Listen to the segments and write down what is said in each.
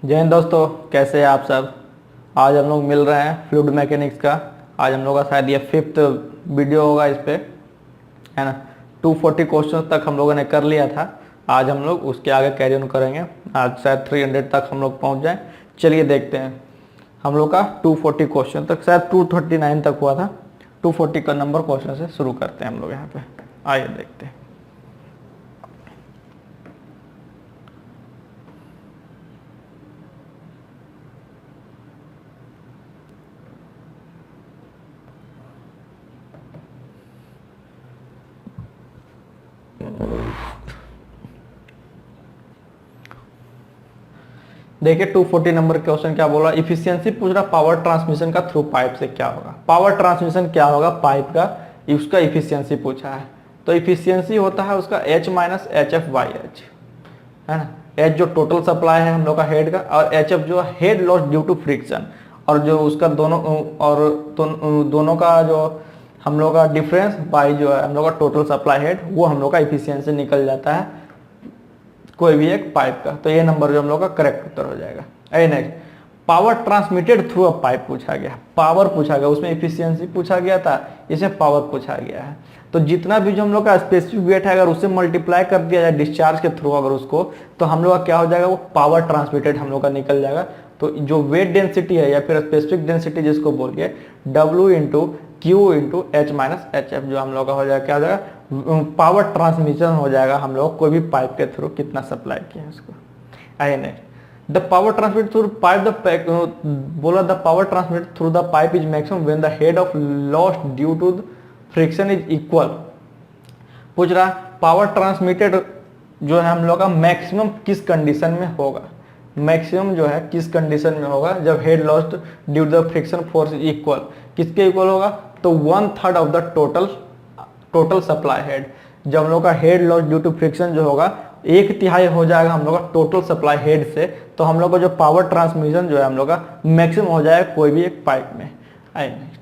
जय हिंद दोस्तों, कैसे हैं आप सब। आज हम लोग मिल रहे हैं फ्लूइड मैकेनिक्स का। आज हम लोग का शायद ये 5th वीडियो होगा इस पे, है ना। 240 क्वेश्चन तक हम लोगों ने कर लिया था। आज हम लोग उसके आगे कैरी ऑन करेंगे। आज शायद 300 तक हम लोग पहुंच जाएं। चलिए देखते हैं। हम लोग का 240 क्वेश्चन तक, शायद 239 तक हुआ था। 240 का नंबर क्वेश्चन से शुरू करते हैं हम लोग यहाँ पे। आइए देखते हैं। देखिए 240 नंबर क्वेश्चन क्या बोला, इफिशियंसी पूछ रहा पावर ट्रांसमिशन का थ्रू पाइप से क्या होगा। पावर ट्रांसमिशन क्या होगा पाइप का, उसका इफिशियंसी पूछा है। तो इफिशियंसी होता है उसका H minus H F by H, है ना। H जो टोटल सप्लाई है हम लोग का हेड का, और HF जो head loss due to friction, और जो उसका दोनों का जो हम लोग का डिफरेंस बाई जो है हम लोग का टोटल सप्लाई हेड, वो हम लोग का इफिशियंसी निकल जाता है कोई भी एक पाइप का। तो ये नंबर जो हम लोग का करेक्ट उत्तर हो जाएगा। Next, power transmitted through a pipe पूछा गया। पावर पूछा गया, उसमें इफिशियंसी पूछा गया था, इसमें पावर पूछा गया है। तो जितना भी जो हम लोग का स्पेसिफिक वेट है अगर उससे मल्टीप्लाई कर दिया जाए डिस्चार्ज के थ्रू अगर उसको, तो हम लोग का क्या हो जाएगा, वो पावर ट्रांसमिटेड हम लोग का निकल जाएगा। तो जो वेट डेंसिटी है या फिर स्पेसिफिक डेंसिटी जिसको बोलिए, W into Q into H minus H F, जो हम लोग का हो जाएगा क्या हो जाएगा, पावर ट्रांसमिशन हो जाएगा हम लोग कोई भी पाइप के थ्रू कितना सप्लाई किया है उसको। आइए next, the power transmit through pipe बोला the power transmit through the pipe is maximum when the head of loss due to friction is equal. पूछ रहा पावर ट्रांसमिटेड जो है हम लोग का मैक्सिमम किस कंडीशन में होगा। मैक्सिमम जो है किस कंडीशन में होगा, जब head lost due to the friction force equal. किसके इक्वल होगा, तो 1/3 of the total supply head. जब हम लोग का head loss due to friction जो होगा 1/3 हो जाएगा हम लोग का टोटल सप्लाई हेड से, तो हम लोग का जो पावर ट्रांसमिशन जो है हम लोग का मैक्सिमम हो जाएगा कोई भी एक पाइप में। आइए नेक्स्ट,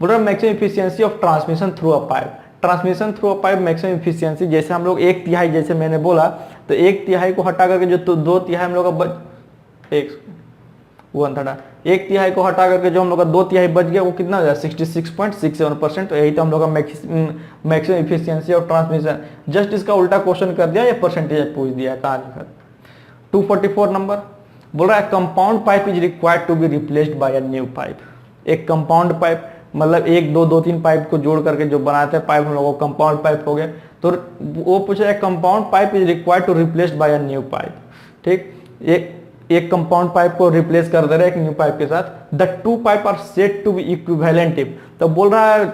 बोल रहा maximum efficiency of transmission through a pipe. Transmission through a pipe maximum efficiency, जैसे हम लोग 1/3 जैसे मैंने बोला, तो 1/3 को हटा करके जो 2/3 हम लोग का एक 1/3 को हटा करके जो हम लोग का 2/3 बच गया, वो कितना हो जाए 66.67%। तो यही तो हम लोग का maximum efficiency of transmission. Just इसका उल्टा क्वेश्चन कर दिया, ये परसेंटेज पूछ दिया, कहाँ लिखा। 244 नंबर बोल रहा है compound pipe is required to be replaced by a new pipe. एक कंपाउंड पाइप मतलब 1 2 2 3 पाइप को जोड़ करके जो बनाते हैं पाइप हम लोग को कंपाउंड पाइप हो गया। तो वो पूछ रहा है compound pipe is required to replaced by a new pipe. ठीक, एक कंपाउंड पाइप को रिप्लेस कर दे रहे हैं एक न्यू पाइप के साथ। The two pipe are set to be equivalent. तो बोल रहा है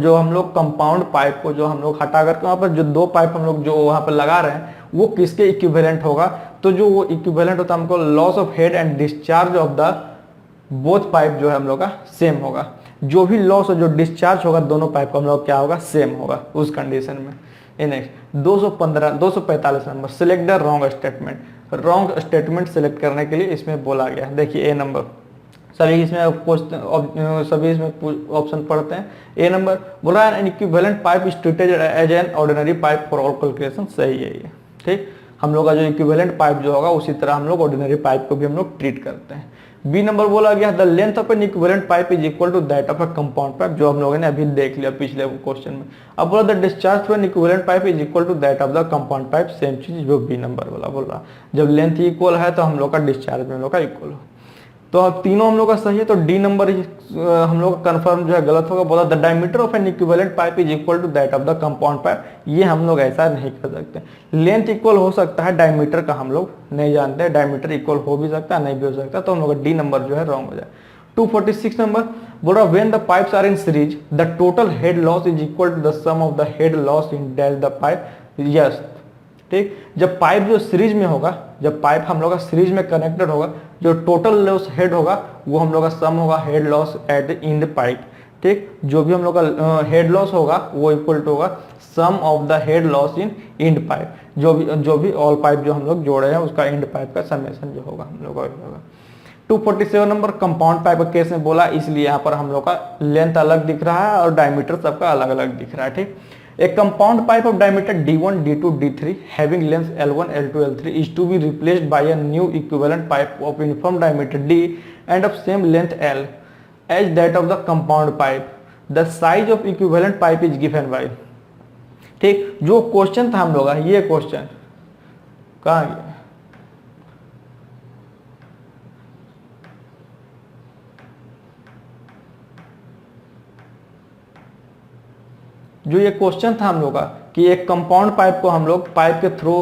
जो हम लोग कंपाउंड पाइप को जो हम लोग हटा करके वहां पर जो 2 पाइप हम लोग जो वहां पर लगा रहे हैं वो किसके इक्विवेलेंट होगा। तो जो वो इक्विवेलेंट होता है हमको loss of head and discharge of the both pipe जो है हम लोग का सेम होगा। जो भी लॉस और जो डिस्चार्ज होगा दोनों पाइप का हम लोग क्या होगा, सेम होगा उस कंडीशन में। Next 245 number, select the wrong statement. Wrong statement select करने के लिए इसमें बोला गया है। देखिए ए नंबर, सभी इसमें ऑप्शन पढ़ते हैं। ए नंबर बोल रहा है an equivalent pipe is treated as an ordinary pipe for all calculation. सही है ये। ठीक, हम लोग का जो इक्विवेलेंट पाइप जो होगा उसी तरह हम लोग ऑर्डिनरी पाइप को भी हम लोग ट्रीट करते हैं। बी नंबर बोला गया the length of an equivalent pipe is equal to that of a compound pipe, जो हम लोगों ने अभी देख लिया पिछले क्वेश्चन में। अब बोला the discharge through an equivalent pipe is equal to that of the compound pipe, same चीज जो बी नंबर वाला बोल रहा। जब लेंथ इक्वल है तो हम लोग का डिस्चार्ज में हम लोग का इक्वल हो। तो अब तीनों हम लोग का सही है, तो डी नंबर हम लोग का कंफर्म जो है गलत होगा। बोला the diameter of an equivalent pipe is equal to that of the compound pipe, ये हम लोग ऐसा नहीं कर सकते। लेंथ इक्वल हो सकता है, डायमीटर का हम लोग नहीं जानते। डायमीटर इक्वल हो भी सकता है, नहीं भी हो सकता, तो हम लोग का डी नंबर जो है रॉन्ग हो जाए। 246 नंबर बोल रहा when the pipes are in series the total head loss is equal to the sum of the head loss in dash the pipe. Yes, ठीक, जब पाइप जो सीरीज में होगा, जब पाइप हम लोग का सीरीज में कनेक्टेड होगा, जो टोटल लॉस हेड होगा वो हम लोग का सम होगा head loss at the in the pipe. ठीक, जो भी हम लोग का हेड लॉस होगा वो इक्वल टू होगा sum of the head loss in end pipe. जो भी ऑल पाइप जो हम लोग जोड़े हैं उसका इंड पाइप का समेशन जो होगा हम लोग का होगा। 247 नंबर कंपाउंड पाइप का केस में बोला, इसलिए यहाँ पर हम लोग का लेंथ अलग दिख रहा है और डायमीटर सबका अलग अलग दिख रहा है। ठीक, A compound pipe of diameter D1, D2, D3 having length L1, L2, L3 is to be replaced by a new equivalent pipe of uniform diameter D and of same length L as that of the compound pipe. The size of equivalent pipe is given by। ठीक, जो question था हम लोग का, ये question कहाँ गया? जो ये क्वेश्चन था हम लोग का कि एक कंपाउंड पाइप को हम लोग पाइप के थ्रू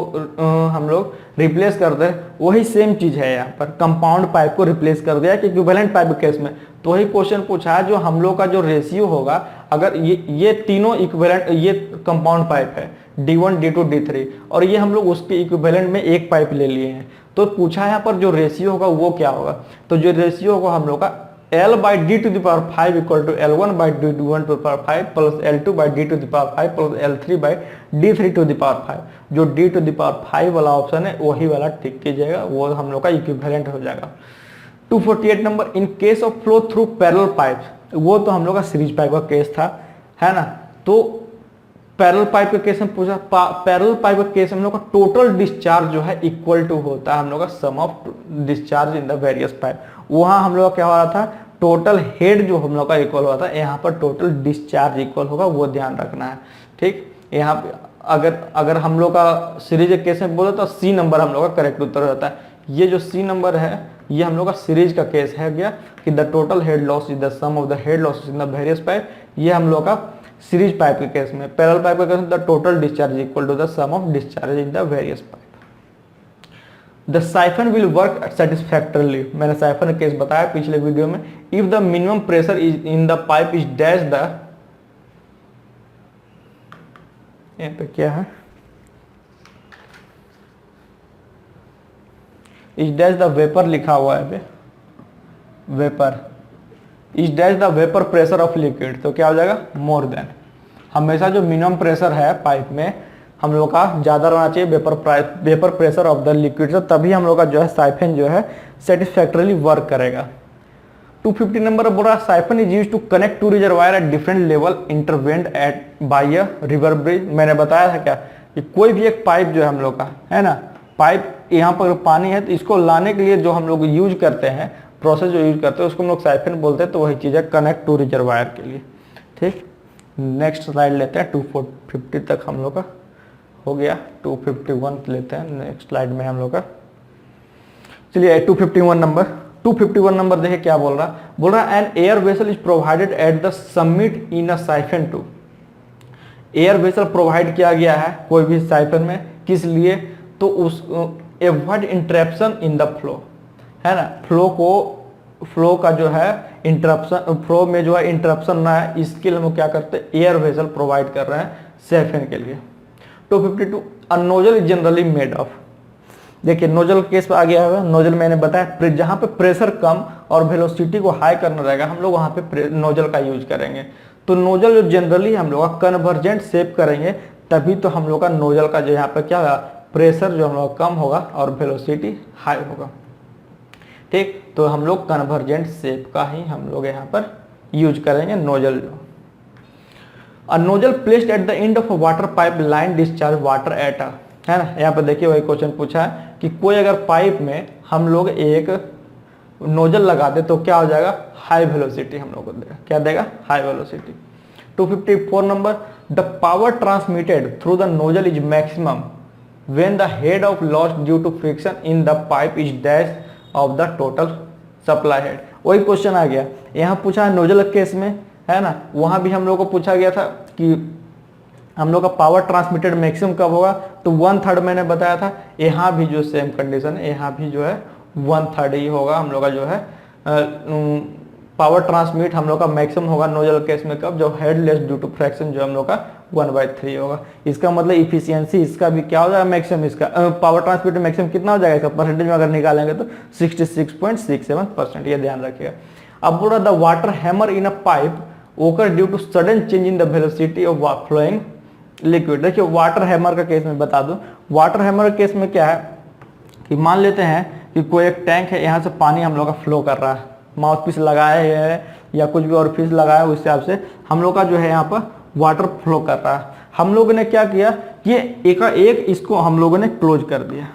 हम लोग रिप्लेस कर दें, वही सेम चीज है यहाँ पर। कंपाउंड पाइप को रिप्लेस कर दिया कि इक्विवेलेंट पाइप के केस में, तो वही क्वेश्चन पूछा है। जो हम लोग का जो रेशियो होगा, अगर ये तीनों इक्विवेलेंट, ये कंपाउंड पाइप है D1, D2, D3, और ये हम लोग उसके इक्विवेलेंट में एक पाइप ले लिए हैं, तो पूछा है यहाँ पर जो रेशियो होगा वो क्या होगा। तो जो रेशियो होगा हम लोग का L/D⁵ equal to L1/D1⁵ plus L2/D⁵ plus L3/D3⁵। जो D⁵ वाला ऑप्शन है वही वाला टिक कीजिएगा, वो हम लोग का इक्विवेलेंट हो जाएगा। 248 number, in case of flow through parallel pipe, वो तो हम लोग का सीरीज पाइप का केस था, है ना। तो पैरेलल पाइप के केस में पूछा, पैरेलल पाइप के केस में हम लोग का टोटल डिस्चार्ज जो है इक्वल टू होता है हम लोग का sum of discharge in the various pipe. वहां हम लोग का क्या हो रहा था, टोटल हेड जो हम लोग का इक्वल हुआ था, यहाँ पर टोटल डिस्चार्ज इक्वल होगा, वो ध्यान रखना है। ठीक, यहाँ पे अगर हम लोग का सीरीज के केस में बोले तो C नंबर हम लोग का करेक्ट उत्तर होता है। ये जो C नंबर है, ये हम लोग का सीरीज का केस है गया कि the total head loss is the sum of the head losses in the various pipe. ये हम लोग का सीरीज पाइप के केस में। पैरेलल पाइप के केस में the total discharge equal to the sum of discharge in the various pipe. The siphon will work satisfactorily, मैंने siphon का केस बताया पिछले वीडियो में। If the minimum pressure is in the pipe is dash the, यहाँ पे क्या है, is dash the vapour लिखा हुआ है, vapour is dash the vapour pressure of liquid, तो क्या हो जाएगा, मोर देन। हमेशा जो मिनिमम प्रेशर है पाइप में हम लोग का ज्यादा रहना चाहिए vapour pressure of the liquid से, तभी हम लोग का जो है साइफन जो है सेटिस्फैक्टरली वर्क करेगा। 250 नंबर बोल रहा है, siphon is used to connect to reservoir at different level intervened at by a river bridge. मैंने बताया था क्या कि कोई भी एक पाइप जो है हम लोग का, है ना, पाइप यहाँ पर पानी है तो इसको लाने के लिए जो हम लोग यूज करते हैं, प्रोसेस जो यूज करते हैं उसको हम लोग साइफन बोलते हैं। तो वही चीज है कनेक्ट टू रिजर्वायर के लिए। ठीक, नेक्स्ट स्लाइड लेते हैं। 250 तक हम लोग का हो गया, 251 लेते हैं नेक्स्ट स्लाइड में हम लोग का। चलिए 251 नंबर देखिए क्या बोल रहा an air vessel is provided at the submit in a siphon to. Air vessel provide किया गया है कोई भी साइफन में, किस लिए, तो उस avoid interruption in the flow, है ना, फ्लो का जो है इंटरप्शन, फ्लो में जो है इंटरप्शन ना है, इसके लिए हम क्या करते हैं, एयर वेसल प्रोवाइड कर रहे हैं साइफन के लिए। 252, अ nozzle is generally made of. देखिए नोजल केस पे आ गया है। नोजल मैंने बताया जहां पे प्रेशर कम और वेलोसिटी को हाई करना रहेगा हम लोग वहां पे नोजल का यूज करेंगे। तो नोजल जो जनरली हम लोग का कन्वर्जेंट शेप करेंगे, तभी तो हम लोग का नोजल का जो यहाँ पे क्या होगा, प्रेशर जो हम लोग कम होगा और वेलोसिटी हाई होगा। ठीक, तो हम लोग कन्वर्जेंट शेप का ही हम लोग यहाँ पर यूज करेंगे नोजल। जो अ nozzle placed at the end of a water pipe line discharge water at a, है ना, यहाँ पे देखिए वही क्वेश्चन पूछा है कि कोई अगर पाइप में हम लोग एक नोजल लगा दे तो क्या हो जाएगा, हाई वेलोसिटी हम लोग को देगा, क्या देगा, high velocity. 254 number, the power transmitted through the nozzle is maximum when the head of loss due to friction in the pipe is dash of the total supply head. वही question आ गया, यहाँ पूछा है नोजल केस में, है ना, वहां भी हम लोग को पूछा गया था कि हम लोग का पावर ट्रांसमिटेड मैक्सिमम कब होगा, तो 1/3 मैंने बताया था। यहाँ भी जो सेम कंडीशन है, यहाँ भी जो है 1/3 ही होगा हम लोग का जो है पावर ट्रांसमिट हम लोग का मैक्सिमम होगा नोजल केस में कब, जो head loss due to friction जो हम लोग का 1/3 होगा। इसका मतलब इफिशियंसी इसका भी क्या हो जाएगा, मैक्सिमम, इसका पावर ट्रांसमिट मैक्सिमम कितना हो जाएगा, इसका परसेंटेज में अगर निकालेंगे तो 66.67%, ये ध्यान रखिएगा। अब बोल रहा the water hammer in a pipe occur due to sudden change in the velocity of flowing liquid. देखिए वाटर हैमर का केस में बता दूं, वाटर हैमर के केस में क्या है कि मान लेते हैं कि कोई एक टैंक है, यहाँ से पानी हम लोग का फ्लो कर रहा है, माउथ पीस लगाया है या कुछ भी और पीस लगाया है, उस हिसाब से हम लोग का जो है यहाँ पर वाटर फ्लो कर रहा है। हम लोगों ने क्या किया कि एकाएक इसको हम लोगों ने क्लोज कर दिया,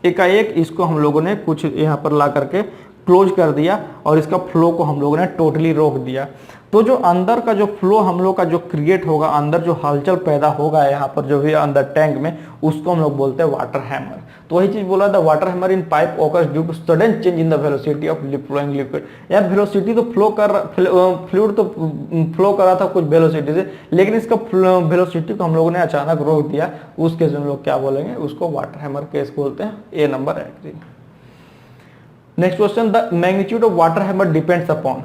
एकाएक इसको हम लोगों ने कुछ यहाँ पर ला करके क्लोज कर दिया और इसका फ्लो को हम लोगों ने टोटली रोक दिया। तो जो अंदर का जो फ्लो हम लोग का जो क्रिएट होगा, अंदर जो हलचल पैदा होगा यहाँ पर जो भी अंदर टैंक में, उसको हम लोग बोलते हैं वाटर हैमर। तो वही चीज बोला, the water hammer in pipe occurs due to sudden change in the velocity of flowing liquid. यार वेलोसिटी तो फ्लूइड तो फ्लो कर रहा था कुछ वेलोसिटी से, लेकिन इसका वेलोसिटी को हम लोगों ने अचानक रोक दिया, उस केस में हम लोग क्या बोलेंगे, उसको वाटर हैमर केस बोलते हैं। A number agree. Next question, the magnitude of water hammer depends upon.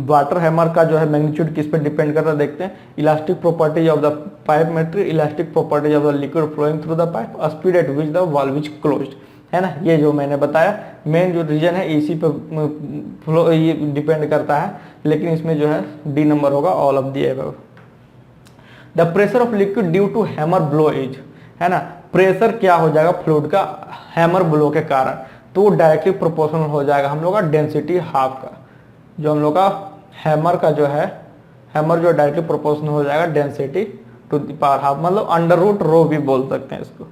Water hammer का जो है मैग्नीट्यूड किस पे डिपेंड करता है देखते हैं। Elastic properties of the pipe material, elastic properties of the liquid flowing through the pipe, speed at which the valve is closed, है ना। ये जो मैंने बताया मेन जो रीजन है इसी पे फ्लो ये डिपेंड करता है, लेकिन इसमें जो है डी नंबर होगा, all of the above. The pressure of liquid due to hammer blow is, है ना, प्रेशर क्या हो जाएगा फ्लूइड का हैमर ब्लो के कारण, तो वो डायरेक्टली प्रोपोर्शनल हो जाएगा हम लोग का डेंसिटी हाफ का। जो हम लोग का हैमर का जो है, हैमर जो डायरेक्टली प्रोपोर्शनल हो जाएगा density to the power half, मतलब अंडर रूट रो भी बोल सकते हैं इसको।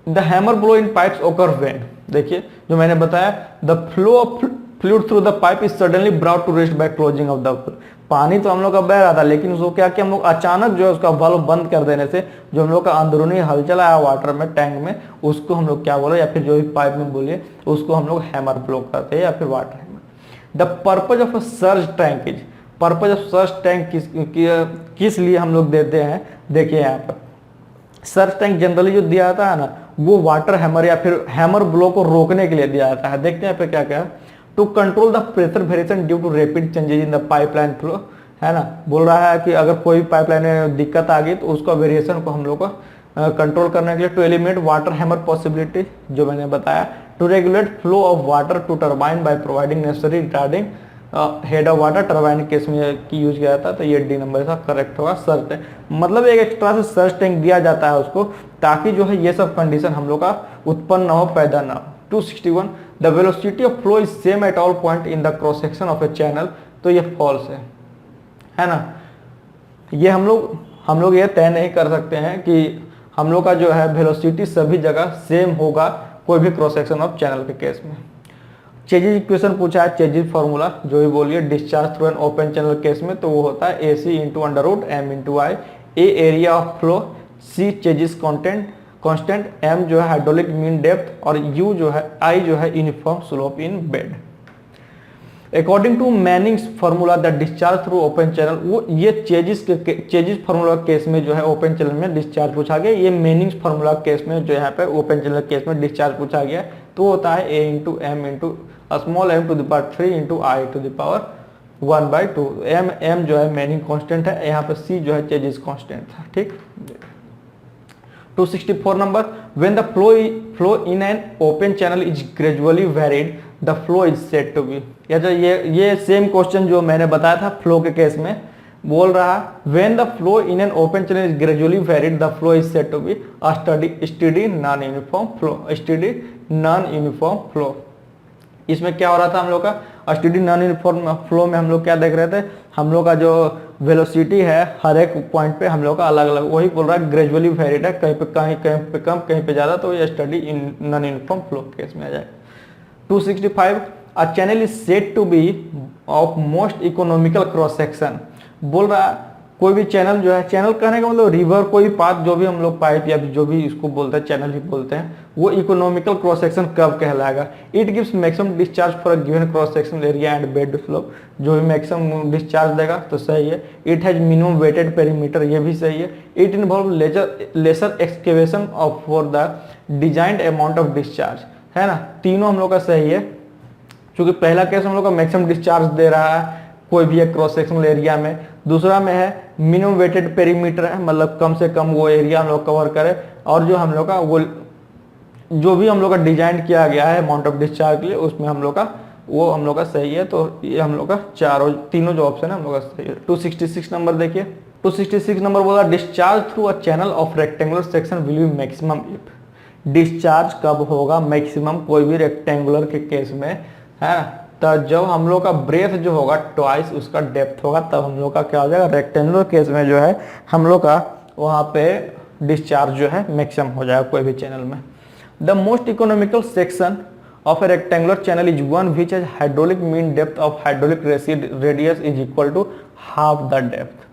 The hammer blow in pipes occur when, देखिए जो मैंने बताया, the flow of fluid through the pipe is suddenly brought to rest by closing of the, पानी तो हम लोग का बह रहा था, लेकिन उसको क्या किया हम लोग, अचानक जो है उसका वाल्व बंद कर देने से जो हम लोग का अंदरूनी हलचल आया वाटर में टैंक में, उसको हम लोग क्या बोले, या फिर जो भी पाइप में बोलिए उसको हम लोग हैमर ब्लो करते हैं या फिर water hammer. The purpose of a surge tank is, purpose of surge tank किस लिए हम लोग देते हैं, देखिए यहाँ पर सर्ज टैंक जनरली जो दिया जाता है ना, वो वाटर हैमर या फिर हैमर ब्लो को रोकने के लिए दिया जाता है। देखते हैं यहाँ पे क्या क्या, to control the pressure variation due to rapid changes in the pipeline flow, है ना। बोल रहा है कि अगर कोई पाइपलाइन में दिक्कत आ गई तो उसका वेरिएशन को हम लोग को कंट्रोल करने के लिए, to eliminate water hammer possibility जो मैंने बताया, to regulate flow of water to turbine by providing necessary retarding head of water, turbine case में की यूज किया जाता है। तो ये डी नंबर का करेक्ट होगा, सर्ज टैंक, मतलब एक एक्स्ट्रा से सर्ज टैंक दिया जाता है उसको, ताकि जो है ये सब कंडीशन हम लोग का उत्पन्न ना हो, पैदा ना हो। 261, the velocity of flow is same at all point in the cross section of A channel, तो ये फॉल्स है ना। ये हम लोग ये तय नहीं कर सकते हैं कि हम लोग का जो है वेलोसिटी सभी जगह सेम होगा कोई भी क्रॉस सेक्शन ऑफ चैनल के केस में। चेजिस इक्वेशन पूछा है, चेजिस फार्मूला जो भी बोलिए, discharge through an open channel case में तो वो होता है AC into under root M into I, A area of flow, C Chezy's constant, M जो है हाइड्रोलिक मीन डेप्थ और U जो है I जो है uniform slope in bed. According to Manning's formula the discharge through open channel, वो ये chassis formula case में जो है ओपन चैनल में डिस्चार्ज पूछा गया, ये मैनिंग्स फार्मूला केस में जो यहाँ पे ओपन चैनल केस में डिस्चार्ज पूछा गया, तो होता है A into M into small m to the power 3 into I to the power 1/2। m जो है मैनिंग कांस्टेंट है, यहाँ पे C जो है चेजिस कांस्टेंट था, ठीक। 264 number, when the flow in an open channel is gradually varied the flow is said to be, या जो ये सेम क्वेश्चन जो मैंने बताया था फ्लो के केस में, बोल रहा है when the flow in an open channel is gradually varied the flow is said to be steady non uniform flow, steady non uniform flow. इसमें क्या हो रहा था हम लोग का स्टेडी नॉन यूनिफॉर्म फ्लो में हम लोग क्या देख रहे थे, हम लोग का जो वेलोसिटी है हर एक पॉइंट पे हम लोग का अलग अलग, वही बोल रहा है ग्रेजुअली वेरिड है, कहीं पे कम कहीं पे ज्यादा, तो ये steady non uniform flow case में आ जाएगा। 265, a channel is said to be of most economical cross section, बोल रहा है कोई भी चैनल जो है, चैनल कहने का मतलब रिवर कोई पाथ जो भी हम लोग पाइप या जो भी इसको बोलते हैं चैनल ही बोलते हैं, वो इकोनॉमिकल क्रॉस सेक्शन कब कहलाएगा, it gives maximum discharge for a given cross sectional area and bed slope, जो भी मैक्सिमम डिस्चार्ज देगा तो सही है। It has minimum wetted perimeter, ये भी सही है। It involve lesser excavation of for the designed amount of discharge, है ना, तीनों हम लोग का सही है, क्योंकि पहला केस हम लोग का मैक्सिमम डिस्चार्ज दे रहा है कोई भी एक क्रॉस सेक्शनल एरिया में, दूसरा में है मिनिमम वेटेड पेरीमीटर है, मतलब कम से कम वो एरिया हम लोग कवर करे, और जो हम लोग का वो जो भी हम लोग का डिजाइन किया गया है अमाउंट ऑफ डिस्चार्ज के लिए, उसमें हम लोग का वो हम लोग का सही है। तो ये हम लोग का तीनों जो ऑप्शन है हम लोग का सही है। 266 नंबर देखिए, 266 नंबर बोला discharge through a channel of rectangular section will be maximum if, discharge कब होगा मैक्सिमम कोई भी रेक्टेंगुलर के केस में, है ना, तब जब हम लोग का ब्रेथ जो होगा ट्वाइस उसका डेप्थ होगा, तब हम लोग का क्या हो जाएगा, रेक्टेंगुलर केस में जो है हम लोग का वहाँ पे डिस्चार्ज जो है मैक्सिमम हो जाएगा कोई भी चैनल में। The most economical section of a rectangular channel is one which has hydraulic mean depth of hydraulic radius is equal to half the depth.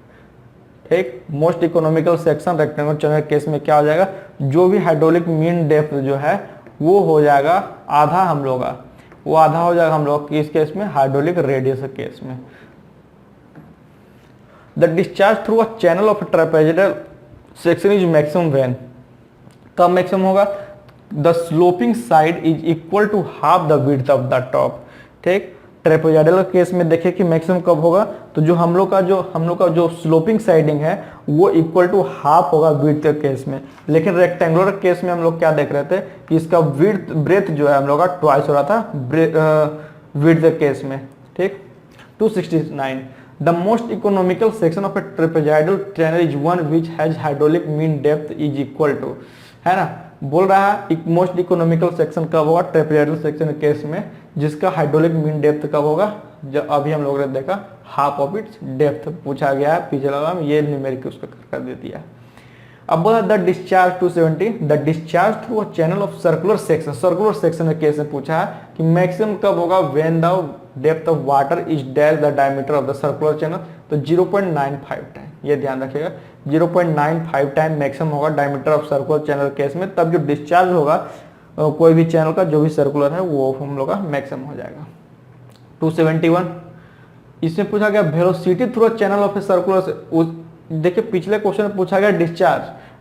ठीक, most economical section rectangular channel case में क्या हो जाएगा, जो भी hydraulic mean depth जो है वो हो जाएगा आधा हम लोग का, वो आधा हो जाएगा हम लोग किस केस में, हाइड्रोलिक रेडियस केस में। The discharge through a channel of trapezoidal section is maximum when, कब मैक्सिमम होगा, the sloping side is equal to half the width of the top. ठीक, ट्रेपेजोइडल केस में देखिए कि मैक्सिमम कब होगा, तो जो हम लोग का जो स्लोपिंग साइडिंग है वो इक्वल टू हाफ होगा विड्थ केस में। लेकिन रेक्टेंगुलर केस में हम लोग क्या देख रहे थे कि इसका विड्थ ब्रेथ जो है हम लोग का ट्वाइस हो रहा था विड्थ केस में। ठीक, 269 the most economical section of a trapezoidal channel is one which has hydraulic mean depth is equal to, है ना, बोल रहा है मोस्ट इकोनॉमिकल सेक्शन कब होगा, ट्रेपेजोइडल सेक्शन केस में, जिसका हाइड्रोलिक मीन डेप्थ कब होगा, जब अभी हम लोगों ने देखा हाफ ऑफ इट्स डेप्थ पूछा गया है पिछले वाला में, ये न्यूमेरिक उसको कर दे दिया। अब बोला the discharge 270 the discharge through a channel of circular section case में पूछा है कि मैक्सिमम कब होगा, when the depth of water is dash the diameter of the circular channel, तो 0.95 टाइम, ये ध्यान रखिएगा 0.95 टाइम मैक्सिमम होगा diameter of circular channel case में, तब जो डिस्चार्ज होगा कोई भी चैनल का जो भी सर्कुलर है वो हम लोग का मैक्सिमम हो जाएगा। 271 इसमें पूछा गया velocity through a channel of a circular, देखिए पिछले क्वेश्चन में पूछा गया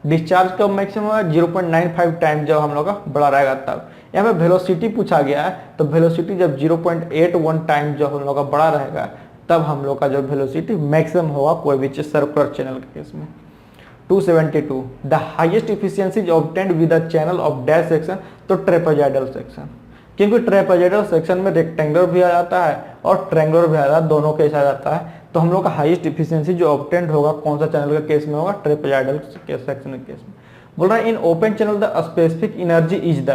डिस्चार्ज कब मैक्सिमम होगा, 0.95 टाइम जब हम लोग का बड़ा रहेगा तब। यहाँ पे वेलोसिटी पूछा गया है, तो वेलोसिटी जब 0.81 टाइम जब हम लोग का बड़ा रहेगा तब हम लोग का जो वेलोसिटी मैक्सिमम होगा कोई भी चीज सर्कुलर चैनल के केस में। 272 the highest efficiency is obtained with the channel of dash section, तो ट्रेपेजोइडल सेक्शन, क्योंकि ट्रेपेजोइडल सेक्शन में रेक्टेंगुलर भी आ जाता है और ट्रायंगुलर भी आ जाता है, दोनों केस आ जाता है, तो हम लोग का हाईएस्ट इफिशियंसी जो ऑब्टेन्ड होगा कौन सा चैनल के केस में होगा, ट्रेपेजोइडल सेक्शन के केस में। बोल रहा है in open channel the specific energy is the,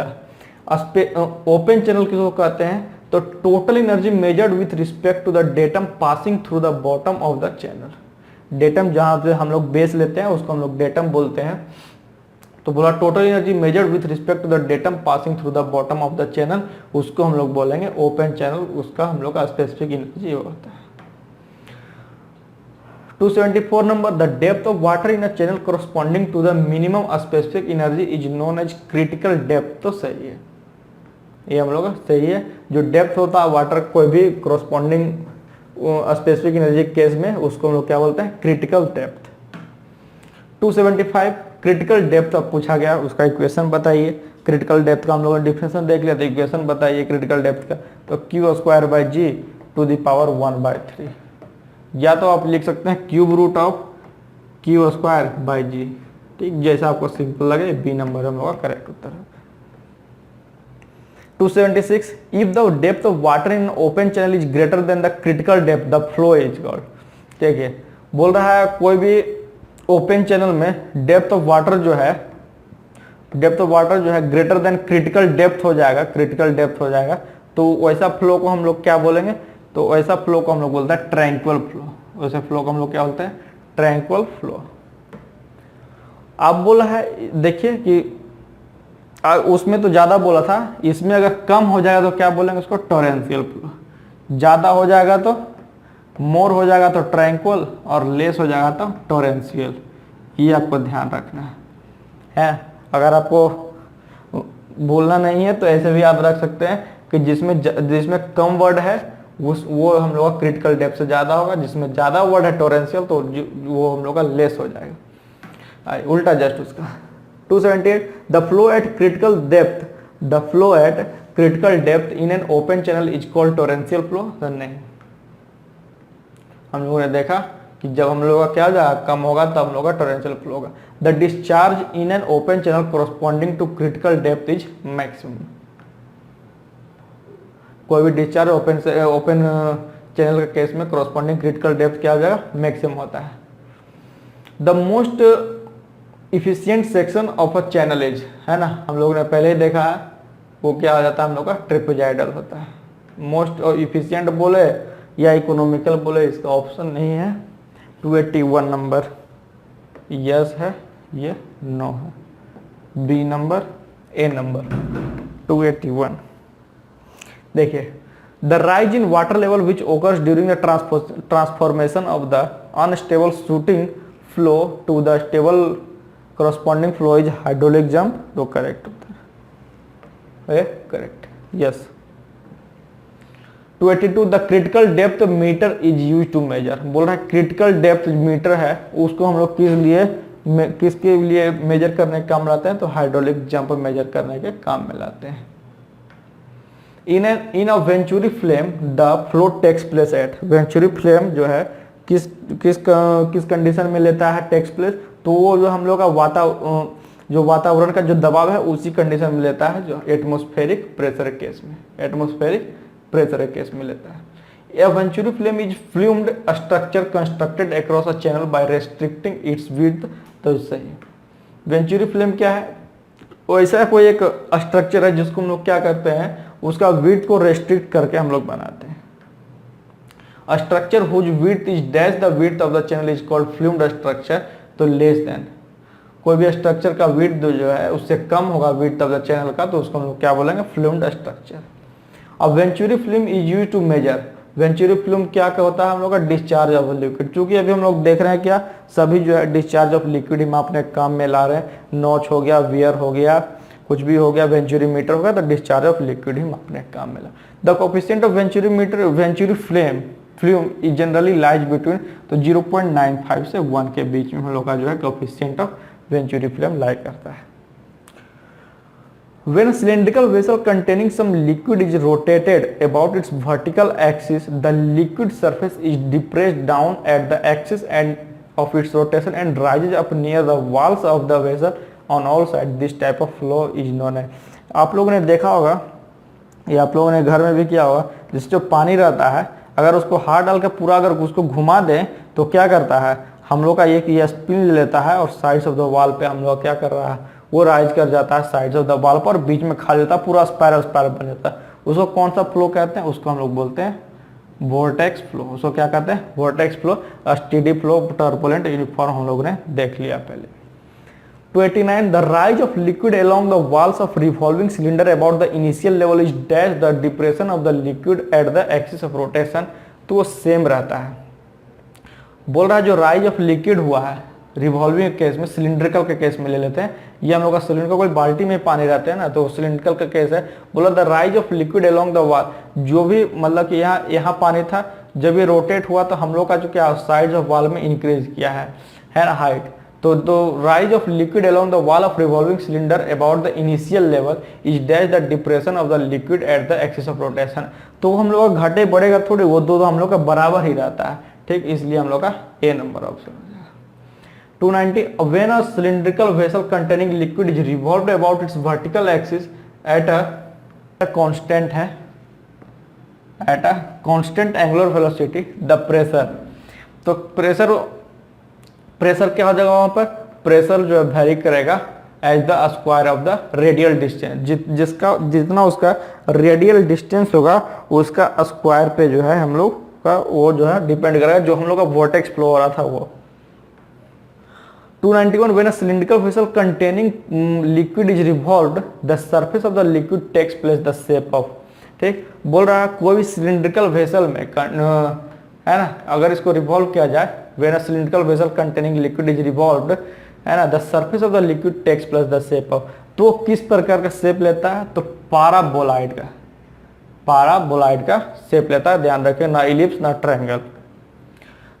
open channel किसको कहते हैं, तो total energy measured with respect to the datum passing through the bottom of the channel. Datum जहां पे हम लोग बेस लेते हैं उसको हम लोग डेटम बोलते हैं, तो बोला total energy measured with respect to the datum passing through the bottom of the channel, उसको हम लोग बोलेंगे ओपन चैनल, उसका हम लोग का स्पेसिफिक एनर्जी होता है। 274 number the depth of water in a channel corresponding to the minimum specific energy is known as critical depth, तो सही है, ये हम लोग सही है, जो डेप्थ होता है वाटर कोई भी corresponding स्पेसिफिक एनर्जी केस में उसको हम लोग क्या बोलते हैं, क्रिटिकल डेप्थ। 275 क्रिटिकल डेप्थ अब पूछा गया, उसका इक्वेशन बताइए, क्रिटिकल डेप्थ का हम लोगों ने डिफिनेशन देख लिया, तो इक्वेशन बताइए क्रिटिकल डेप्थ का, तो q square by g to the power 1/3, या तो आप लिख सकते हैं cube root of q square by g, ठीक, जैसा आपको सिंपल लगे, बी नंबर हम लोग का करेक्ट उत्तर है। 276 if the depth of water in open channel is greater than the critical depth the flow is called, ठीक है, बोल रहा है कोई भी ओपन चैनल में डेप्थ ऑफ वाटर जो है ग्रेटर देन क्रिटिकल डेप्थ हो जाएगा, तो वैसा फ्लो को हम लोग क्या बोलेंगे, तो वैसा फ्लो को हम लोग बोलते हैं ट्रैंक्विल फ्लो, वैसे फ्लो को हम लोग क्या बोलते हैं, ट्रैंक्विल फ्लो। अब बोला है देखिए कि उसमें तो ज्यादा बोला था, इसमें अगर कम हो जाएगा तो क्या बोलेंगे उसको, टॉरेंशियल फ्लो, ज्यादा हो जाएगा तो मोर हो जाएगा तो ट्रैंक्विल, और लेस हो जाएगा तो टॉरेंशियल, ये आपको ध्यान रखना है। अगर आपको बोलना नहीं है तो ऐसे भी आप रख सकते हैं कि जिसमें कम वर्ड है वो हम लोग का क्रिटिकल डेप्थ से ज्यादा होगा, जिसमें ज्यादा वर्ड है टॉरेंशियल तो वो हम लोग का लेस हो जाएगा, उल्टा जस्ट उसका। 278 the flow at critical depth in an open channel is called torrential flow, तो नहीं, हम लोगों ने देखा कि जब हम लोग का क्या जाएगा कम होगा तब हम लोग का टॉरेंशियल फ्लो होगा। The discharge in an open channel corresponding to critical depth is maximum, कोई भी डिस्चार्ज ओपन चैनल के केस में corresponding क्रिटिकल डेप्थ क्या हो जाएगा, मैक्सिमम होता है। The most efficient section of a channel is, है ना, हम लोगों ने पहले ही देखा है, वो क्या हो जाता है हम लोग का ट्रेपेजोइडल होता है, मोस्ट इफिशिएंट बोले या इकोनॉमिकल बोले, इसका ऑप्शन नहीं है। 281 नंबर यस है, ये नो है। B number, A number 281। देखिए, the rise in water level which occurs during the transformation of the unstable shooting flow to the stable corresponding flow is hydraulic jump, तो correct होता है, correct, yes. 282 the critical depth meter is use to measure, बोल रहा है critical depth metre है, उसको हम लोग किसके लिए मेजर करने के काम लाते हैं, तो हाइड्रोलिक जंप मेजर करने के काम में लाते हैं। In a venturi flume the flow takes place at, venturi flume जो है किस कंडीशन में लेता है टेक्स प्लेस, तो वो जो हम लोग का वातावरण का जो दबाव है उसी कंडीशन में लेता है, जो एटमॉस्फेरिक प्रेशर केस में, एटमॉस्फेरिक प्रेशर केस में लेता है। A venturi flume is flumed structure constructed across a channel by restricting its width, तो सही। वेंचुरी फ्लेम क्या है, वैसा कोई एक स्ट्रक्चर है जिसको हम लोग क्या करते हैं, उसका विड्थ को रेस्ट्रिक्ट करके हम लोग बनाते हैं। A structure whose width is dash the width of the channel is called flumed structure, तो लेस देन, कोई भी स्ट्रक्चर का विड्थ जो है उससे कम होगा विड्थ ऑफ द चैनल का, तो उसको हम लोग क्या बोलेंगे, फ्लूम्ड स्ट्रक्चर। अब venturi flume is use to measure, venturi flume क्या होता है हम लोग का, डिस्चार्ज ऑफ लिक्विड। चूंकि अभी हम लोग देख रहे हैं क्या, सभी जो है डिस्चार्ज ऑफ लिक्विड ही मापने काम में ला रहे हैं, नॉच हो गया, वियर हो गया, कुछ भी हो गया, वेंचुरी मीटर हो गया, तो डिस्चार्ज ऑफ लिक्विड ही मापने काम में ला। The coefficient of venturi meter venturi flume is generally lies between, तो 0.95 से 1 के बीच में हम लोग का जो है कोफिशिएंट ऑफ वेंचुरी फ्लेम लाई करता है। When a cylindrical vessel containing some liquid is rotated about its vertical axis, the liquid surface is depressed down at the axis and of its rotation and rises up near the walls of the vessel on all sides. This type of flow is known as, आप लोगों ने देखा होगा या आप लोगों ने घर में भी किया होगा, जिस जो पानी रहता है अगर उसको हाथ डाल के पूरा अगर उसको घुमा दें तो क्या करता है, हम लोग का ये स्पिन ले लेता है और साइड्स ऑफ द वॉल पे हम लोग क्या कर रहा है, वो राइज कर जाता है साइड्स ऑफ द वॉल पर, बीच में खा जाता है, पूरा स्पाइरल बन जाता है। उसको कौन सा फ्लो कहते हैं, उसको हम लोग बोलते हैं वोर्टेक्स फ्लो। उसको क्या कहते हैं, vortex flow. Steady flow, turbulent, uniform हम लोग ने देख लिया पहले। 289 the rise of liquid along the walls of revolving cylinder about the initial level is dash the depression of the liquid at the axis of rotation, तो वो same रहता है। बोल रहा है जो राइज ऑफ लिक्विड हुआ है रिवॉल्विंग केस में, सिलिंड्रिकल के केस में ले लेते हैं, ये हम लोग का सिलिंडर कोई बाल्टी में पानी रहते हैं ना, तो सिलिंड्रिकल का केस है। बोला the rise of liquid along the wall, जो भी मतलब कि यहाँ पानी था, जब ये रोटेट हुआ तो हम लोग का जो क्या साइड्स ऑफ वॉल में इंक्रीज किया है ना हाइट, तो rise of liquid along the wall of revolving cylinder about the initial level is dash the depression of the liquid at the axis of rotation, तो हम लोग का घटे बढ़ेगा थोड़ी, वो दो हम लोग का बराबर ही रहता है, ठीक, इसलिए हम लोग का ए नंबर ऑप्शन हो जाएगा। 290 when a cylindrical vessel containing liquid is revolved about its vertical axis at a constant है, at a constant angular velocity, the pressure, तो प्रेशर क्या हो जाएगा वहां पर, प्रेशर जो है वेरी करेगा as the square of the radial distance, जितना उसका रेडियल डिस्टेंस होगा उसका स्क्वायर पे जो है हम लोग का वो जो है डिपेंड करेगा, जो हम लोग का वोर्टेक्स फ्लो हो रहा था वो। 291 when a cylindrical vessel containing liquid is revolved the surface of the liquid takes place the shape of, ठीक, बोल रहा है कोई भी सिलिंड्रिकल वेसल में है ना, अगर इसको रिवॉल्व किया जाए, when a cylindrical vessel containing liquid is revolved, है ना, the surface of the liquid takes place the shape of, तो किस प्रकार का शेप लेता है, तो पाराबोलाइड का शेप लेता है, ध्यान रखें, ना इलिप्स ना triangle.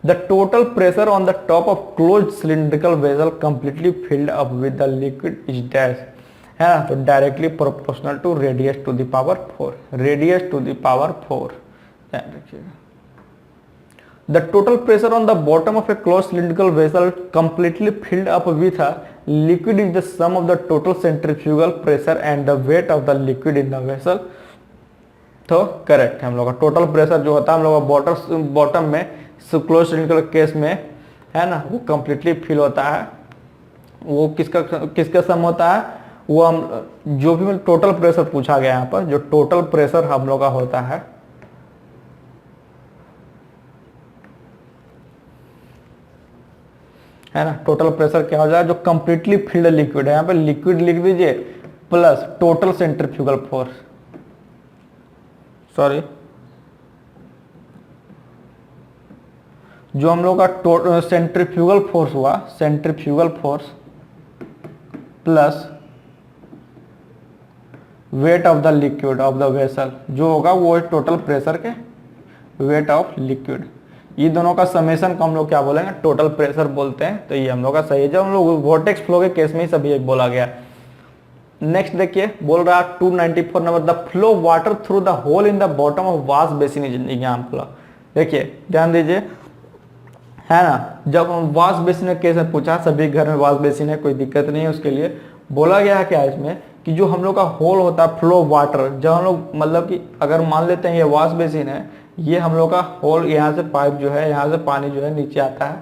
The total pressure on the top of closed cylindrical vessel completely filled up with the liquid is dash, है ना, तो directly proportional to radius to the power 4, radius to the power 4, ध्यान रखिएगा। The total pressure on the bottom of a closed cylindrical vessel completely filled up with a liquid is the sum of the total centrifugal pressure and the weight of the liquid in the vessel, तो correct है हम लोग का total pressure जो होता है हम लोग का बॉटम में क्लोज सिलिंड्रिकल केस में, है ना, वो कंप्लीटली फिल होता है, वो किसका सम होता है, वो हम जो भी टोटल प्रेशर पूछा गया यहाँ पर, जो टोटल प्रेशर हम लोग का होता है है ना। टोटल प्रेशर क्या हो जाएगा, जो कंप्लीटली फिल्ड लिक्विड है, यहाँ पे लिक्विड लिख दीजिए plus total centrifugal force, sorry जो हम लोग का सेंट्रीफ्यूगल फोर्स हुआ, centrifugal force plus weight of the liquid of the vessel, जो होगा वो टोटल प्रेशर के वेट ऑफ लिक्विड, ये दोनों का समेशन को हम लोग क्या बोलेंगे, टोटल प्रेशर बोलते हैं। तो ये हम लोग का सही है, जब हम लोग वोर्टेक्स फ्लो के केस में ही सभी एक बोला गया। नेक्स्ट देखिए बोल रहा है 294 number, the flow water through the hole in the bottom of wash basin is example. देखिए ध्यान दीजिए, है ना, जब हम वाश बेसिन के केस में पूछा, सभी घर में वाश बेसिन है, कोई दिक्कत नहीं है उसके लिए। बोला गया है क्या इसमें कि जो हम लोग का होल होता है फ्लो वाटर, जब हम लोग मतलब कि अगर मान लेते हैं ये वॉश बेसिन है, ये हम लोग का होल, यहाँ से पाइप जो है, यहाँ से पानी जो है नीचे आता है,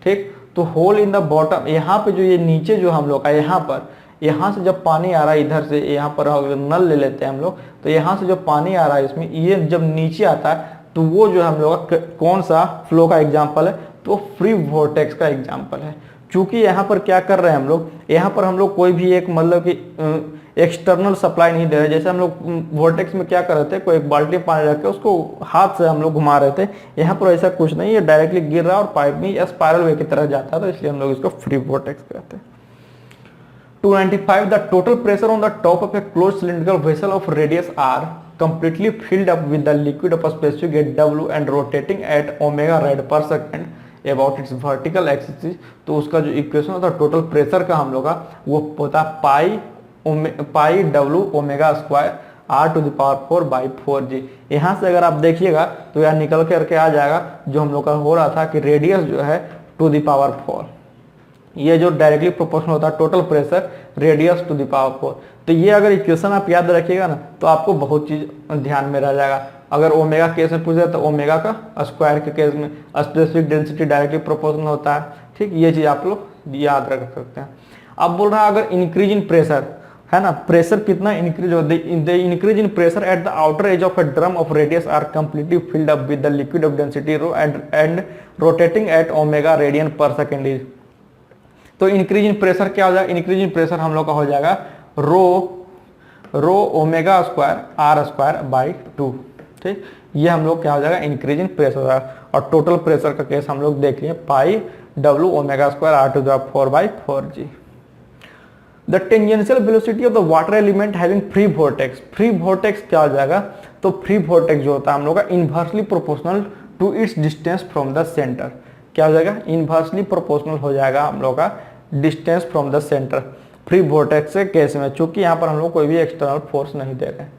ठीक। तो होल इन द बॉटम, यहाँ पे जो ये नीचे जो हम लोग का यहाँ पर, यहाँ से जब पानी आ रहा है इधर से, यहाँ पर नल ले लेते हैं हम लोग, तो यहाँ से जो पानी आ रहा है इसमें, ये जब नीचे आता है तो वो जो हम लोग का कौन सा फ्लो का एग्जाम्पल है, तो फ्री वोर्टेक्स का एग्जाम्पल है। चूंकि यहाँ पर क्या कर रहे हैं हम लोग, यहाँ पर हम लोग कोई भी एक मतलब कि एक्सटर्नल सप्लाई नहीं दे रहे। जैसे हम लोग वोर्टेक्स में क्या कर रहे थे, कोई एक बाल्टी पानी रख के उसको हाथ से हम लोग घुमा रहे थे, यहाँ पर ऐसा कुछ नहीं, ये डायरेक्टली गिर रहा है और पाइप में स्पाइरल वे की तरह जाता है, तो इसलिए हम लोग इसको फ्री वोर्टेक्स कहते हैं। 295 the total pressure on the top of A close cylindrical vessel of radius r completely filled up with the liquid of a specific W and rotating at omega rad per second about its vertical axis। तो उसका जो equation होता है total pressure का हम लोग का, वो होता है pi W omega square r to the power 4 by 4g। यहाँ से अगर आप देखिएगा तो यहाँ निकल करके आ जाएगा जो हम लोग का हो रहा था कि रेडियस जो है टू द पावर 4, ये जो डायरेक्टली प्रोपोर्शनल होता है total pressure radius to the power 4। तो ये अगर इक्वेशन आप याद रखिएगा ना, तो आपको बहुत चीज ध्यान में रह जाएगा। अगर ओमेगा केस में पूछे तो ओमेगा का स्क्वायर के केस में स्पेसिफिक डेंसिटी डायरेक्टली प्रोपोर्शनल होता है, ठीक। ये चीज आप लोग याद रख सकते हैं। अब बोल रहा है अगर इंक्रीज इन प्रेशर, है ना, प्रेशर कितना इंक्रीज हो, the increase in pressure at the outer edge of a drum of radius R completely filled up with the liquid of density rho and rotating at omega radian per second is. तो increase in pressure क्या हो जाएगा, increase in pressure हम लोग का हो जाएगा rho omega square R square by 2, ठीक। ये हम लोग क्या हो जाएगा, इंक्रीज इन प्रेशर। और टोटल प्रेशर का केस हम लोग देख लिए, pi W omega square r to the power 4 by 4g। The tangential velocity of the water element having free vortex, free vortex क्या हो जाएगा, तो फ्री वोर्टेक्स जो होता है हम लोग का inversely proportional to its distance from the centre, क्या हो जाएगा, इनवर्सली प्रोपोर्शनल हो जाएगा हम लोग का distance from the centre free vortex के केस में, चूंकि यहाँ पर हम लोग कोई भी एक्सटर्नल फोर्स नहीं दे रहे हैं।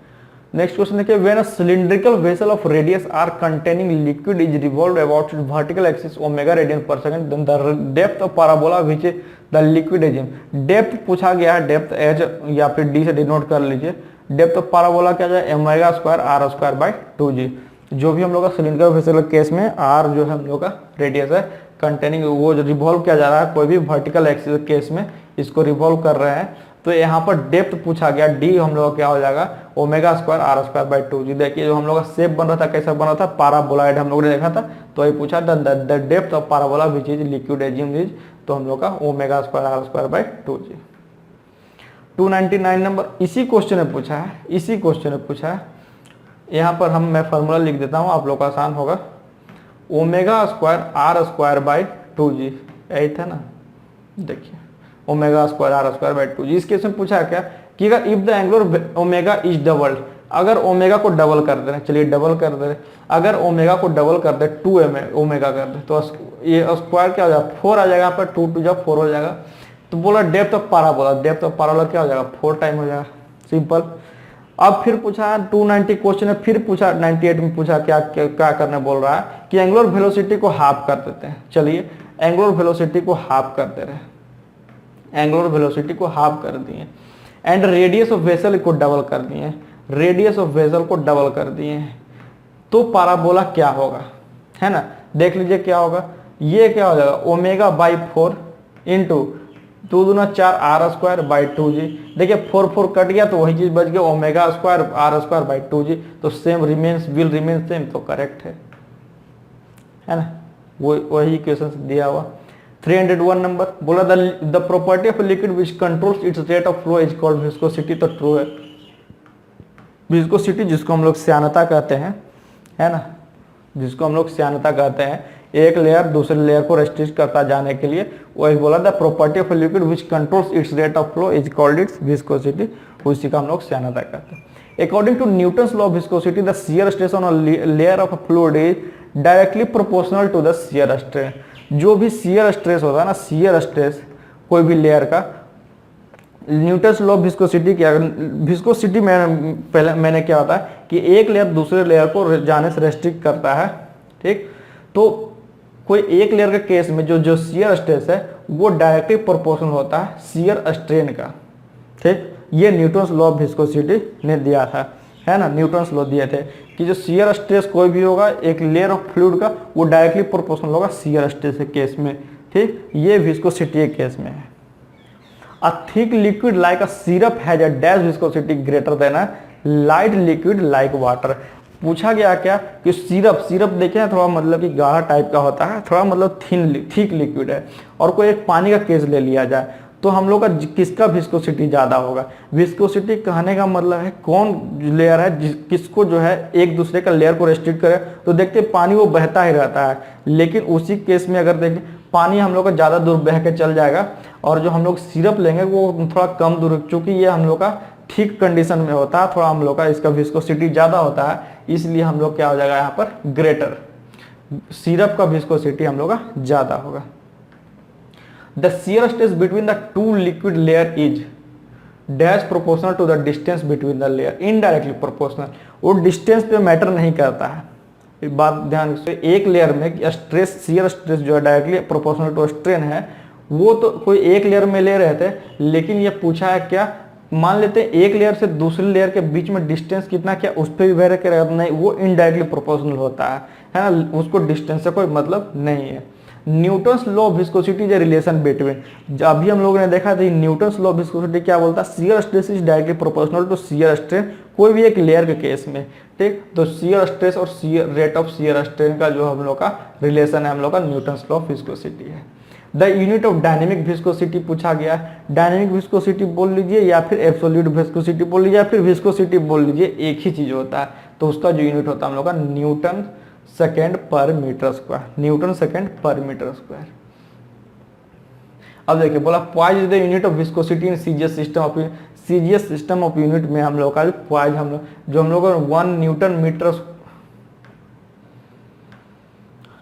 नेक्स्ट क्वेश्चन देखिए, when a cylindrical vessel of radius r containing liquid is revolved about its vertical axis omega radian per second, then the depth of parabola which the liquid is in, depth पूछा गया है, depth H या फिर d से denote कर लीजिए। Depth of parabola क्या जाए, omega square r square by 2g। जो भी हम लोग का सिलिंड्रिकल वेसल केस में r जो है हम लोग का रेडियस है कंटेनिंग, वो जो रिवॉल्व किया जा रहा है कोई भी वर्टिकल एक्सिस केस में इसको रिवॉल्व कर रहे हैं, तो यहाँ पर डेप्थ पूछा गया, डी हम लोग क्या हो जाएगा, omega square r square by 2g। देखिए जो हम लोग का शेप बन रहा था, कैसा बन रहा था, पाराबोलाइड हम लोग ने देखा था, तो ये पूछा the depth of parabola which is liquid एजिम इज, तो हम लोग का omega square r square by 2g। 299 number इसी क्वेश्चन में पूछा है, इसी क्वेश्चन में पूछा है। यहाँ पर मैं फार्मूला लिख देता हूँ, आप लोग का आसान होगा, omega square r square by 2g, यही था ना। देखिए omega square r square by 2g, इस केस में पूछा है क्या कि अगर if the angular omega is doubled, अगर ओमेगा को डबल कर दे रहे, चलिए डबल कर दे रहे, अगर ओमेगा को डबल कर दे 2 ओमेगा कर दे, तो ये स्क्वायर क्या हो जाएगा, 4 आ जाएगा, यहाँ पर 2 2 जब 4 हो जाएगा। तो बोला depth of parabola, depth of parabola क्या हो जाएगा, 4 टाइम हो जाएगा, सिंपल। अब फिर पूछा 290 क्वेश्चन में, फिर पूछा 98 में पूछा क्या करने बोल रहा है कि एंगुलर वेलोसिटी को हाफ कर देते हैं। चलिए एंगुलर वेलोसिटी को हाफ कर दे रहे हैं, एंगुलर वेलोसिटी को हाफ कर दिए एंड रेडियस ऑफ वेसल को डबल कर दिए, रेडियस ऑफ वेसल को डबल कर दिए, तो पाराबोला क्या होगा, है ना। देख लीजिए क्या होगा, ये क्या हो जाएगा, ओमेगा बाई 4 इंटू 2 दूना 4 r स्क्वायर बाई 2g। देखिए 4 4 कट गया तो वही चीज बच गया, omega square r square by 2g, तो same remains will remain same, तो करेक्ट है ना, वही इक्वेशन दिया हुआ। 301 नंबर बोला the property of liquid which controls its rate of flow is called viscosity, तो ट्रू है। विस्कोसिटी जिसको हम लोग श्यानता कहते हैं, है ना, जिसको हम लोग श्यानता कहते हैं, एक लेयर दूसरे लेयर को रेस्ट्रिक्ट करता जाने के लिए, वही बोला the property of liquid which controls its rate of flow is called its viscosity, उसी का हम लोग श्यानता कहते हैं। According to Newton's law of viscosity the shear stress on a layer of a fluid is directly proportional to the shear stress. जो भी shear stress होता है ना, शियर स्ट्रेस कोई भी लेयर का, न्यूटन्स लॉ ऑफ विस्कोसिटी क्या, viscosity में पहले मैंने क्या होता है कि एक लेयर दूसरे लेयर को जाने से रेस्ट्रिक्ट करता है, ठीक। तो कोई एक लेयर के केस में जो शियर स्ट्रेस है वो डायरेक्टली प्रोपोर्शनल होता है शियर स्ट्रेन का, ठीक। ये न्यूटन्स लॉ ऑफ विस्कोसिटी ने दिया था, है ना, न्यूटन्स लॉ दिए थे कि जो शियर स्ट्रेस कोई भी होगा एक लेयर ऑफ फ्लूइड का, वो डायरेक्टली प्रोपोर्शनल होगा शियर स्ट्रेस के केस में, ठीक। ये विस्कोसिटी के केस में है। A thick liquid like a syrup has a dash viscosity greater than a light liquid like water। पूछा गया क्या कि सिरप देखे थोड़ा मतलब कि गाढ़ा टाइप का होता है, थोड़ा मतलब थिक लिक्विड है, और कोई एक पानी का केस ले लिया जाए तो हम लोग का किसका विस्कोसिटी ज़्यादा होगा। विस्कोसिटी कहने का मतलब है कौन लेयर है किसको जो है एक दूसरे का लेयर को रेस्ट्रिक्ट करे, तो देखते पानी वो बहता ही रहता है, लेकिन उसी केस में अगर देखें पानी हम लोग का ज़्यादा दूर बह के चल जाएगा, और जो हम लोग सिरप लेंगे वो थोड़ा कम दूर, चूँकि ये हम लोग का ठीक कंडीशन में होता है, थोड़ा हम लोग का इसका विस्कोसिटी ज़्यादा होता है, इसलिए हम लोग क्या हो जाएगा यहाँ पर ग्रेटर, सिरप का विस्कोसिटी हम लोग का ज़्यादा होगा। The shear stress between the two liquid layer is dash proportional to the distance between the layer, indirectly proportional, वो डिस्टेंस पे मैटर नहीं करता है। बात ध्यान से, एक लेयर में स्ट्रेस शियर स्ट्रेस जो है डायरेक्टली प्रोपोर्शनल टू स्ट्रेन है, वो तो कोई एक लेयर में ले रहे थे, लेकिन ये पूछा है क्या, मान लेते हैं एक लेयर से दूसरे लेयर के बीच में डिस्टेंस कितना, क्या उस पर भी वेरी करेगा, नहीं, वो इनडायरेक्टली प्रोपोर्शनल होता है ना, उसको डिस्टेंस से कोई मतलब नहीं है। Newton's law of viscosity is relation between, अभी हम लोगों ने देखा था न्यूटन्स लॉ ऑफ विस्कोसिटी क्या बोलता है, shear stress is directly proportional to shear strain, कोई भी एक लेयर के केस में, ठीक। तो शियर स्ट्रेस और रेट ऑफ शियर स्ट्रेन का जो हम लोग का रिलेशन है, हम लोग का न्यूटन्स लॉ ऑफ विस्कोसिटी है। The unit of dynamic viscosity पूछा गया है, डायनेमिक विस्कोसिटी बोल लीजिए या फिर एब्सोल्यूट विस्कोसिटी बोल लीजिए या फिर विस्कोसिटी बोल लीजिए, एक ही चीज होता है, तो उसका जो यूनिट होता है हम लोग का newton second per metre square, newton second per metre square. अब देखिए बोला poise is the unit of viscosity in CGS system of, CGS system of unit में हम लोग का पॉइज जो हम लोग 1 न्यूटन मीटर,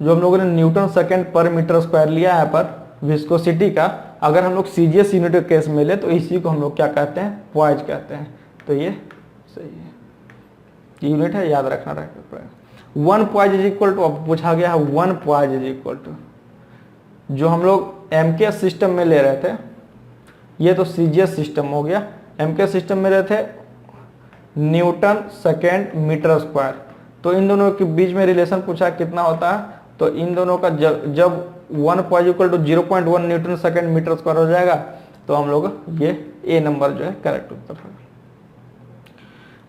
जो हम लोगों ने Newton second per metre square लिया है पर विस्कोसिटी का, अगर हम लोग सीजीएस यूनिट के केस में ले तो इसी को हम लोग क्या कहते हैं, पॉइज कहते हैं। तो ये सही है, यूनिट है, याद रखना रहेगा। 1 पॉइज इज इक्वल टू, अब पूछा गया है 1 पॉइज इज इक्वल टू, जो हम लोग एमकेएस सिस्टम में ले रहे थे, ये तो सीजीएस सिस्टम हो गया, एमकेएस सिस्टम में रहे थे न्यूटन सेकेंड मीटर स्क्वायर, तो इन दोनों के बीच में रिलेशन पूछा कितना होता है, तो इन दोनों का जब 1 poise equal to 0.1 newton second metre square हो जाएगा, तो हम लोग ये ए नंबर जो है करेक्ट उत्तर होगा।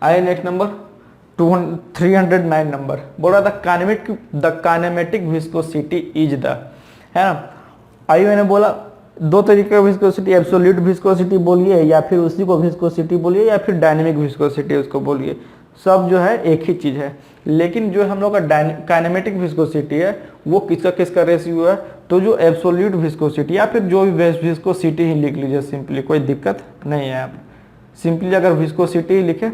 आइए नेक्स्ट नंबर 309 नंबर, बोल रहा था काइनेमेटिक विस्कोसिटी इज द, है ना। आइए मैंने बोला दो तरीके का विस्कोसिटी, एब्सोल्यूट विस्कोसिटी बोलिए या फिर उसी को विस्कोसिटी बोलिए या फिर डायनेमिक विस्कोसिटी उसको बोलिए, सब जो है एक ही चीज है, लेकिन जो हम लोग का काइनेमेटिक विस्कोसिटी है वो किसका रेशियो है, तो जो एब्सोल्यूट विस्कोसिटी या फिर जो भी विस्कोसिटी ही लिख लीजिए सिंपली, कोई दिक्कत नहीं है। आप सिंपली अगर विस्कोसिटी ही लिखे,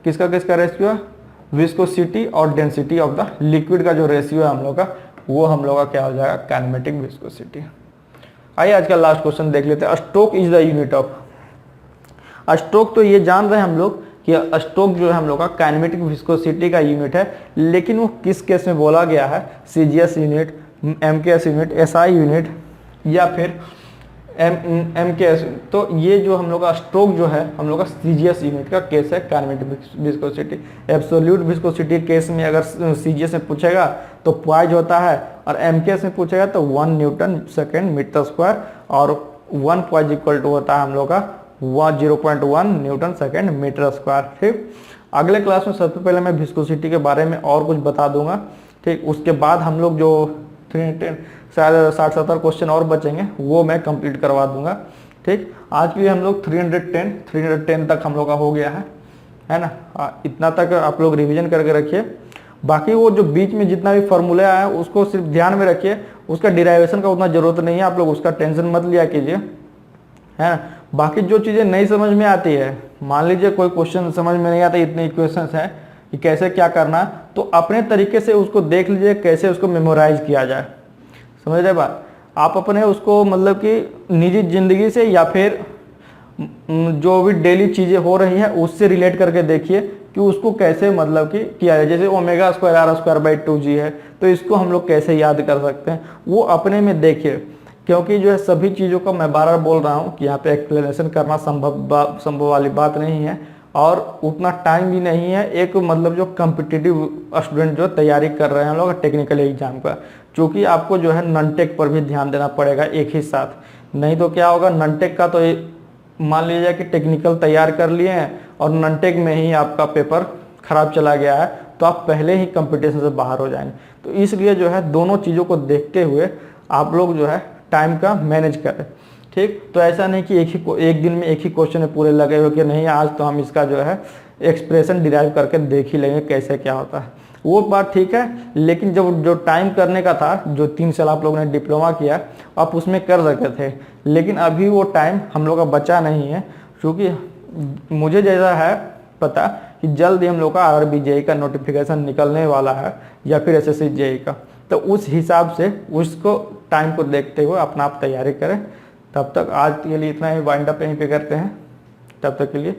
किसका रेशियो है, विस्कोसिटी और डेंसिटी ऑफ द लिक्विड का जो रेशियो है हम लोग का, वो हम लोग का क्या हो जाएगा, काइनेमेटिक विस्कोसिटी। आइए आज का लास्ट क्वेश्चन देख लेते हैं। Stroke is the unit of, stroke तो ये जान रहे हैं हम लोग कि स्ट्रोक जो है हम लोग का काइनेमेटिक विस्कोसिटी का यूनिट है, लेकिन वो किस केस में बोला गया है, CGS unit, MKS unit, SI unit या फिर एमकेएस। तो ये जो हम लोग का स्ट्रोक जो है हम लोग का सीजीएस यूनिट का केस है kinematic viscosity. Absolute viscosity case में अगर सीजीएस में पूछेगा तो पॉइज होता है, और एमकेएस में पूछेगा तो 1 न्यूटन सेकेंड मीटर स्क्वायर, और 1 पॉइज इक्वल टू होता है हम लोग का 0.1 न्यूटन सेकेंड मीटर स्क्वायर। ठीक, अगले क्लास में सबसे पहले मैं विस्कोसिटी के बारे में और कुछ बता दूंगा। ठीक, उसके बाद हम लोग जो शायद 60-70 क्वेश्चन और बचेंगे, वो मैं कंप्लीट करवा दूंगा। ठीक, आज भी हम लोग 310 तक हम लोग का हो गया है ना। इतना तक आप लोग रिवीजन करके रखिए। बाकी वो जो बीच में जितना भी फॉर्मूला आया उसको सिर्फ ध्यान में रखिए, उसका डिराइवेशन का उतना जरूरत नहीं है, आप लोग उसका टेंशन मत लिया कीजिए, है ना। बाकी जो चीज़ें नहीं समझ में आती है, मान लीजिए कोई क्वेश्चन समझ में नहीं आता, इतने इक्वेशंस हैं कि कैसे क्या करना है, तो अपने तरीके से उसको देख लीजिए कैसे उसको मेमोराइज किया जाए। समझ रहे बात, आप अपने उसको मतलब कि निजी जिंदगी से या फिर जो भी डेली चीज़ें हो रही हैं उससे रिलेट करके देखिए कि उसको कैसे मतलब कि किया जाए। जैसे omega square R square by 2g है, तो इसको हम लोग कैसे याद कर सकते हैं, वो अपने में देखिए। क्योंकि जो है सभी चीज़ों का मैं बार बार बोल रहा हूँ कि यहाँ पे एक्सप्लेनेशन करना संभव वाली बात नहीं है, और उतना टाइम भी नहीं है। एक मतलब जो कम्पिटिटिव स्टूडेंट जो तैयारी कर रहे हैं हम लोग टेक्निकल एग्जाम का, चूँकि आपको जो है नॉन टेक पर भी ध्यान देना पड़ेगा एक ही साथ। नहीं तो क्या होगा, नॉन टेक का तो मान लीजिए कि टेक्निकल तैयार कर लिए हैं और नॉन टेक में ही आपका पेपर खराब चला गया है, तो आप पहले ही कंपटीशन से बाहर हो जाएंगे। तो इसलिए जो है दोनों चीज़ों को देखते हुए आप लोग जो है टाइम का मैनेज करें। ठीक, तो ऐसा नहीं कि एक दिन में एक ही क्वेश्चन में पूरे लगे हो कि नहीं आज तो हम इसका जो है एक्सप्रेशन डिराइव करके देख ही लेंगे कैसे क्या होता है, वो बात ठीक है। लेकिन जब जो टाइम करने का था, जो 3 साल आप लोगों ने डिप्लोमा किया, आप उसमें कर सकते थे, लेकिन अभी वो टाइम हम लोग का बचा नहीं है। क्योंकि मुझे जैसा है पता कि जल्द ही हम लोग का आरआरबी जेईई का नोटिफिकेशन निकलने वाला है या फिर एसएससी जेईई का, तो उस हिसाब से उसको टाइम को देखते हुए अपना आप तैयारी करें। तब तक आज के लिए इतना ही, वाइंड अप यहीं पे करते हैं। तब तक के लिए